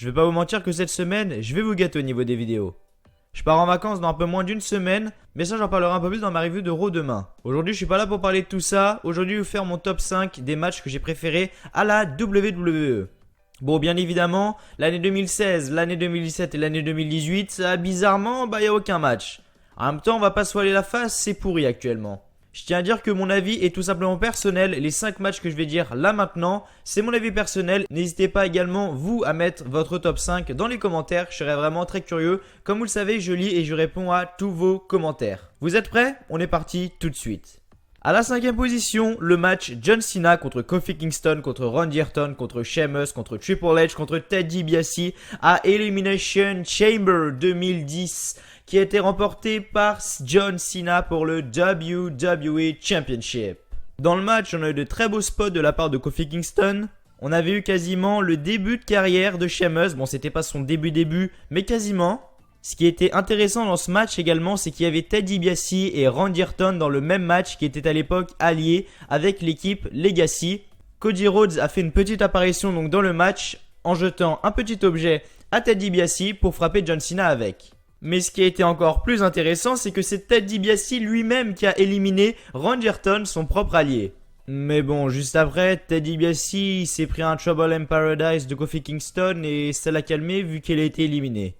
Je vais pas vous mentir que cette semaine, je vais vous gâter au niveau des vidéos. Je pars en vacances dans un peu moins d'une semaine, mais ça j'en parlerai un peu plus dans ma review de Raw demain. Aujourd'hui je suis pas là pour parler de tout ça, aujourd'hui je vais vous faire mon top 5 des matchs que j'ai préférés à la WWE. Bon, bien évidemment, l'année 2016, l'année 2017 et l'année 2018, bizarrement, y a aucun match. En même temps, on va pas se voiler la face, c'est pourri actuellement. Je tiens à dire que mon avis est tout simplement personnel. Les 5 matchs que je vais dire là maintenant, c'est mon avis personnel. N'hésitez pas également, vous, à mettre votre top 5 dans les commentaires. Je serais vraiment très curieux. Comme vous le savez, je lis et je réponds à tous vos commentaires. Vous êtes prêts? On est parti tout de suite. À la 5e position, le match John Cena contre Kofi Kingston, contre Randy Orton, contre Sheamus, contre Triple H, contre Ted DiBiase à Elimination Chamber 2010 qui a été remporté par John Cena pour le WWE Championship. Dans le match, on a eu de très beaux spots de la part de Kofi Kingston. On avait eu quasiment le début de carrière de Sheamus. Bon, c'était pas son début, mais quasiment. Ce qui était intéressant dans ce match également, c'est qu'il y avait Ted DiBiase et Randy Orton dans le même match qui étaient à l'époque alliés avec l'équipe Legacy. Cody Rhodes a fait une petite apparition donc dans le match en jetant un petit objet à Ted DiBiase pour frapper John Cena avec. Mais ce qui a été encore plus intéressant, c'est que c'est Ted DiBiase lui-même qui a éliminé Randy Orton, son propre allié. Mais bon, juste après, Ted DiBiase s'est pris un Trouble in Paradise de Kofi Kingston et ça l'a calmé vu qu'il a été éliminé.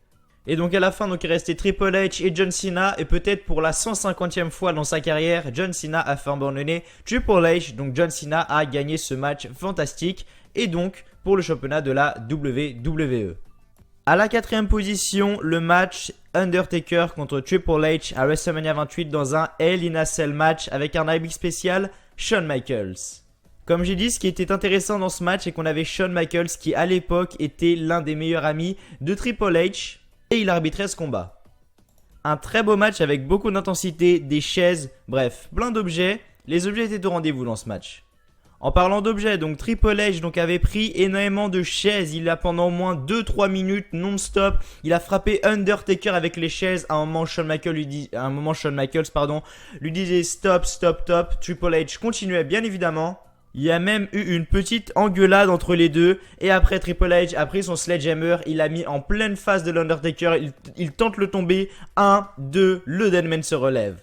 Et donc à la fin, il est resté Triple H et John Cena. Et peut-être pour la 150e fois dans sa carrière, John Cena a fait abandonner Triple H. Donc John Cena a gagné ce match fantastique. Et donc pour le championnat de la WWE. À la 4e position, le match Undertaker contre Triple H à WrestleMania 28 dans un Hell in a Cell match avec un arbitre spécial, Shawn Michaels. Comme j'ai dit, ce qui était intéressant dans ce match, c'est qu'on avait Shawn Michaels qui à l'époque était l'un des meilleurs amis de Triple H. Et il arbitrait ce combat. Un très beau match avec beaucoup d'intensité, des chaises, bref, plein d'objets. Les objets étaient au rendez-vous dans ce match. En parlant d'objets, donc Triple H avait pris énormément de chaises. Il a pendant au moins 2-3 minutes non-stop. Il a frappé Undertaker avec les chaises. À un moment, Shawn Michaels lui disait stop, stop, stop. Triple H continuait bien évidemment. Il y a même eu une petite engueulade entre les deux. Et après, Triple H a pris son sledgehammer. Il l'a mis en pleine face de l'Undertaker. Il tente le tomber. 1, 2, le Deadman se relève.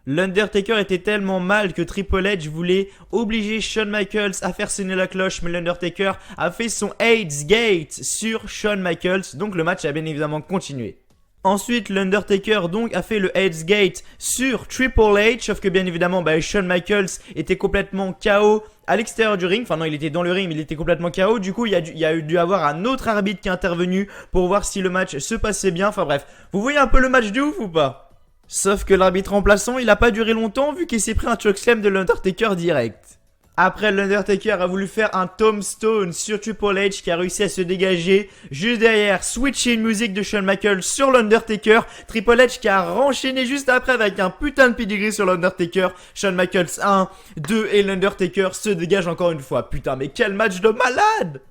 L'Undertaker était tellement mal que Triple H voulait obliger Shawn Michaels à faire sonner la cloche. Mais l'Undertaker a fait son Hell's Gate sur Shawn Michaels. Donc le match a bien évidemment continué. Ensuite, l'Undertaker donc a fait le Hell's Gate sur Triple H, sauf que bien évidemment, Shawn Michaels était complètement KO à l'extérieur du ring. Enfin non, il était dans le ring, mais il était complètement KO. Du coup, il y a dû avoir un autre arbitre qui est intervenu pour voir si le match se passait bien. Enfin bref, vous voyez un peu le match de ouf ou pas? Sauf que l'arbitre remplaçant, il a pas duré longtemps vu qu'il s'est pris un chokeslam de l'Undertaker direct. Après, l'Undertaker a voulu faire un tombstone sur Triple H qui a réussi à se dégager. Juste derrière, switcher une musique de Shawn Michaels sur l'Undertaker. Triple H qui a renchaîné juste après avec un putain de pedigree sur l'Undertaker. Shawn Michaels 1, 2 et l'Undertaker se dégage encore une fois. Putain, mais quel match de malade!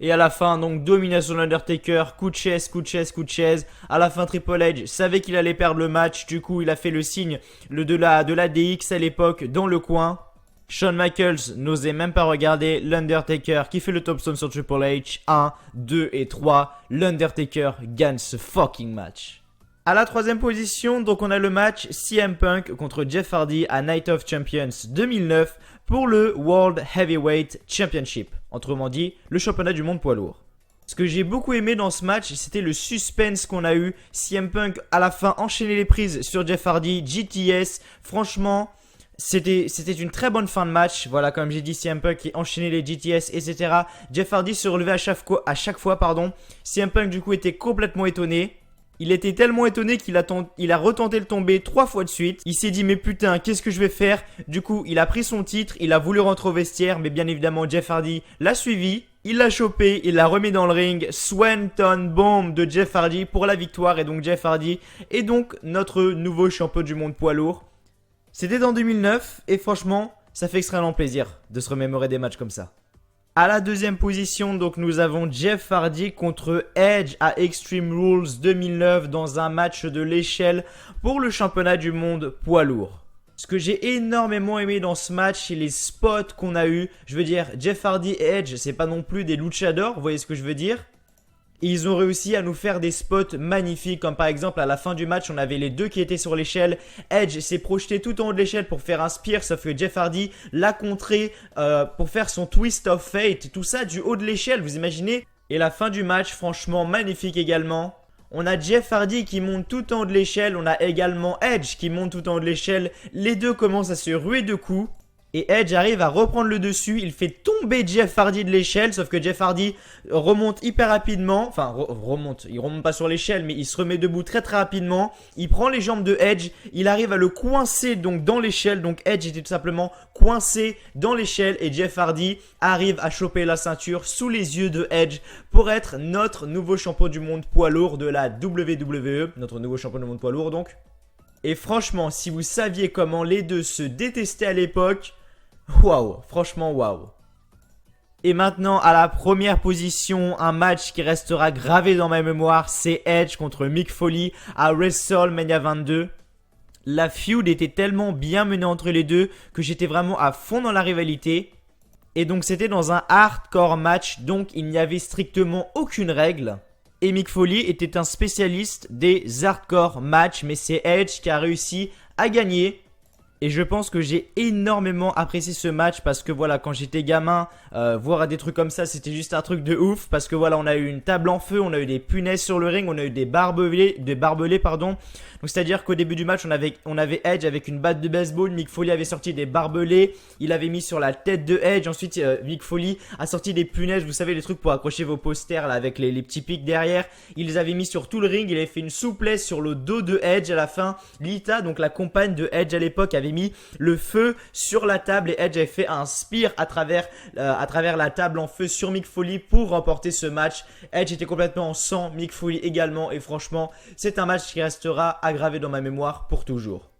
Et à la fin, donc, domination de l'Undertaker, coup de chaise, coup de chaise, coup de chaise. À la fin, Triple H savait qu'il allait perdre le match. Du coup, il a fait le signe de la DX à l'époque dans le coin. Shawn Michaels n'osait même pas regarder l'Undertaker qui fait le tombstone sur Triple H. 1, 2 et 3. L'Undertaker gagne ce fucking match. À la 3e position, donc on a le match CM Punk contre Jeff Hardy à Night of Champions 2009 pour le World Heavyweight Championship. Autrement dit, le championnat du monde poids lourd. Ce que j'ai beaucoup aimé dans ce match, c'était le suspense qu'on a eu. CM Punk à la fin enchaîner les prises sur Jeff Hardy, GTS. Franchement, c'était une très bonne fin de match. Voilà, comme j'ai dit, CM Punk qui enchaînait les GTS, etc. Jeff Hardy se relevait à chaque fois. CM Punk du coup était complètement étonné. Il était tellement étonné qu'il a retenté le tomber 3 fois de suite. Il s'est dit mais putain, qu'est-ce que je vais faire? Du coup, il a pris son titre, il a voulu rentrer au vestiaire, mais bien évidemment Jeff Hardy l'a suivi. Il l'a chopé, il l'a remis dans le ring. Swanton Bomb de Jeff Hardy pour la victoire. Et donc Jeff Hardy est donc notre nouveau champion du monde poids lourd. C'était en 2009 et franchement, ça fait extrêmement plaisir de se remémorer des matchs comme ça. À la 2e position, donc nous avons Jeff Hardy contre Edge à Extreme Rules 2009 dans un match de l'échelle pour le championnat du monde poids lourd. Ce que j'ai énormément aimé dans ce match, c'est les spots qu'on a eu. Je veux dire, Jeff Hardy et Edge, c'est pas non plus des luchadors, vous voyez ce que je veux dire? Et ils ont réussi à nous faire des spots magnifiques, comme par exemple à la fin du match, on avait les deux qui étaient sur l'échelle. Edge s'est projeté tout en haut de l'échelle pour faire un spear, sauf que Jeff Hardy l'a contré pour faire son twist of fate. Tout ça du haut de l'échelle, vous imaginez? Et la fin du match, franchement magnifique également. On a Jeff Hardy qui monte tout en haut de l'échelle, on a également Edge qui monte tout en haut de l'échelle. Les deux commencent à se ruer de coups. Et Edge arrive à reprendre le dessus, il fait tomber Jeff Hardy de l'échelle, sauf que Jeff Hardy remonte hyper rapidement, enfin il remonte pas sur l'échelle, mais il se remet debout très rapidement, il prend les jambes de Edge, il arrive à le coincer donc dans l'échelle, donc Edge était tout simplement coincé dans l'échelle et Jeff Hardy arrive à choper la ceinture sous les yeux de Edge pour être notre nouveau champion du monde poids lourd de la WWE, notre nouveau champion du monde poids lourd donc. Et franchement, si vous saviez comment les deux se détestaient à l'époque, waouh, franchement waouh. Et maintenant à la première position, un match qui restera gravé dans ma mémoire, c'est Edge contre Mick Foley à WrestleMania 22. La feud était tellement bien menée entre les deux que j'étais vraiment à fond dans la rivalité. Et donc c'était dans un hardcore match, donc il n'y avait strictement aucune règle. Et Mick Foley était un spécialiste des hardcore matchs, mais c'est Edge qui a réussi à gagner. Et je pense que j'ai énormément apprécié ce match parce que voilà, quand j'étais gamin, voir des trucs comme ça, c'était juste un truc de ouf. Parce que voilà, on a eu une table en feu, on a eu des punaises sur le ring, on a eu des barbelés, pardon. Donc c'est-à-dire qu'au début du match, on avait Edge avec une batte de baseball, Mick Foley avait sorti des barbelés, il avait mis sur la tête de Edge. Ensuite, Mick Foley a sorti des punaises, vous savez les trucs pour accrocher vos posters là avec les petits pics derrière. Il les avait mis sur tout le ring, il avait fait une souplesse sur le dos de Edge à la fin. Lita, donc la compagne de Edge à l'époque, avait mis le feu sur la table et Edge avait fait un spear à travers la table en feu sur Mick Foley pour remporter ce match. Edge était complètement en sang, Mick Foley également, et franchement c'est un match qui restera gravé dans ma mémoire pour toujours.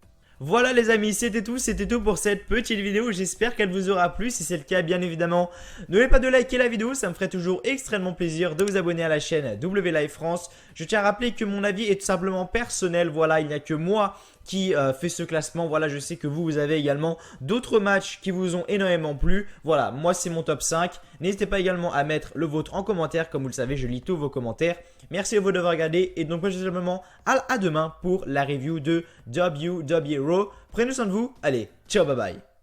Voilà les amis, c'était tout pour cette petite vidéo, j'espère qu'elle vous aura plu. Si c'est le cas, bien évidemment, n'oubliez pas de liker la vidéo, ça me ferait toujours extrêmement plaisir de vous abonner à la chaîne W Live France. Je tiens à rappeler que mon avis est tout simplement personnel, voilà, il n'y a que moi qui fait ce classement. Voilà, je sais que vous avez également d'autres matchs qui vous ont énormément plu. Voilà, moi c'est mon top 5. N'hésitez pas également à mettre le vôtre en commentaire, comme vous le savez, je lis tous vos commentaires. Merci à vous d'avoir regardé et donc moi je vous dis simplement à demain pour la review de WWE Raw. Prenez soin de vous, allez, ciao, bye bye.